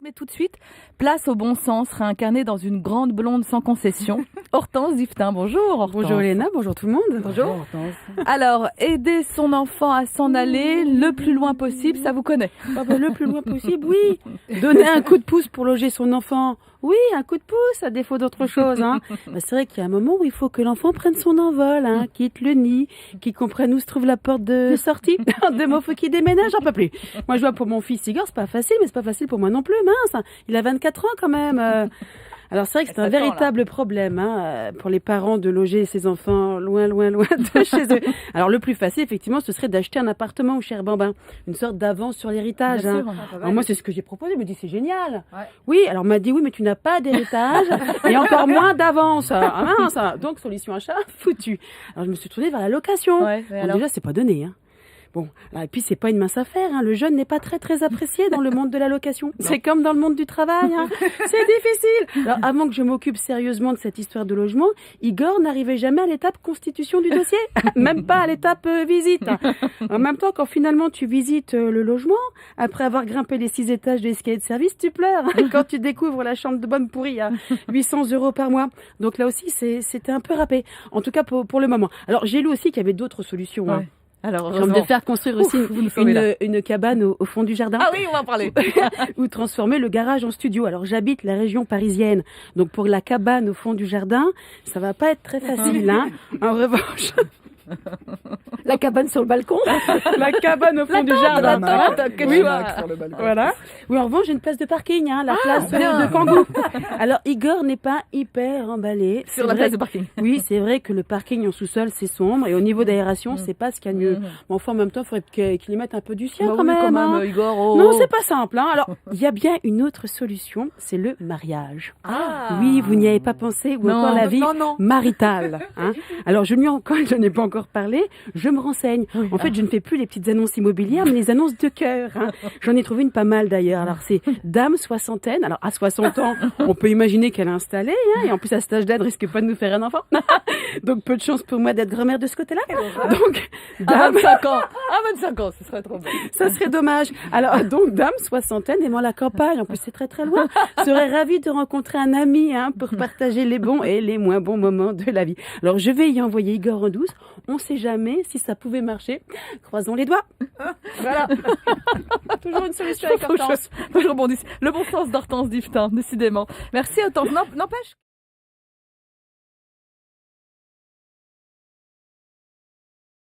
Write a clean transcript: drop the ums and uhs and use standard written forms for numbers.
mais tout de suite, place au bon sens, réincarné dans une grande blonde sans concession. Hortense Diftin, bonjour Hortense. Bonjour Léna, bonjour tout le monde. Bonjour Hortense. Alors, aider son enfant à s'en aller le plus loin possible, ça vous connaît? Le plus loin possible, oui. Donner un coup de pouce pour loger son enfant, oui, un coup de pouce, à défaut d'autre chose. C'est vrai qu'il y a un moment où il faut que l'enfant prenne son envol, quitte le nid, qu'il comprenne où se trouve la porte de sortie. De mots, faut qu'il déménage, j'en peux plus. Moi, je vois pour mon fils Igor, c'est pas facile, mais c'est pas facile pour moi non plus, mince. Il a 24 ans quand même. Alors c'est vrai que c'est un véritable problème pour les parents de loger ses enfants loin de chez eux. Alors le plus facile, effectivement, ce serait d'acheter un appartement au cher Bambin, une sorte d'avance sur l'héritage. Alors moi, c'est ce que j'ai proposé. Il me dit c'est génial. Ouais. Oui, alors on m'a dit oui, mais tu n'as pas d'héritage et encore moins d'avance. Ah mince. Donc solution achat, foutu. Alors je me suis tournée vers la location. Ouais, alors déjà, c'est pas donné. Bon, et puis c'est pas une mince affaire, le jeune n'est pas très apprécié dans le monde de la location. C'est comme dans le monde du travail, c'est difficile. Alors avant que je m'occupe sérieusement de cette histoire de logement, Igor n'arrivait jamais à l'étape constitution du dossier, même pas à l'étape visite. En même temps, quand finalement tu visites le logement, après avoir grimpé les 6 étages de l'escalier de service, tu pleures quand tu découvres la chambre de bonne pourrie à 800 € par mois. Donc là aussi, c'était un peu râpé, en tout cas pour le moment. Alors j'ai lu aussi qu'il y avait d'autres solutions. Ouais. Alors, comme de faire construire aussi une cabane au fond du jardin. Ah oui, on va en parler. Ou transformer le garage en studio. Alors, j'habite la région parisienne. Donc, pour la cabane au fond du jardin, ça va pas être très facile, En revanche... La cabane sur le balcon. La cabane au fond du jardin. Voilà. Oui, en revanche, j'ai une place de parking, la place de Kangoo. Alors, Igor n'est pas hyper emballé. Sur la place de parking. Oui, c'est vrai que le parking en sous-sol, c'est sombre. Et au niveau d'aération, c'est pas ce qu'il y a de mieux. Mais enfin, en même temps, il faudrait qu'il y mette un peu du sien quand même. Igor. Non, c'est pas simple. Alors, il y a bien une autre solution, c'est le mariage. Oui, vous n'y avez pas pensé. Ou encore la vie maritale. Alors, je n'ai pas encore parlé, je me renseigne. En fait, je ne fais plus les petites annonces immobilières, mais les annonces de cœur. J'en ai trouvé une pas mal d'ailleurs. Alors, c'est dame soixantaine. Alors, à 60 ans, on peut imaginer qu'elle est installée. Et en plus, à cet âge-là, elle ne risque pas de nous faire un enfant. Donc, peu de chance pour moi d'être grand-mère de ce côté-là. Donc, dame... À 25 ans, ce serait trop bien. Ça serait dommage. Alors, donc, dame soixantaine, aimant la campagne, en plus, c'est très loin, serait ravie de rencontrer un ami pour partager les bons et les moins bons moments de la vie. Alors, je vais y envoyer Igor en douce. On ne sait jamais si ça pouvait marcher. Croisons les doigts. Voilà. Toujours une solution avec Hortense. Je rebondis. Le bon sens d'Hortense Diftin, décidément. Merci Hortense. N'empêche.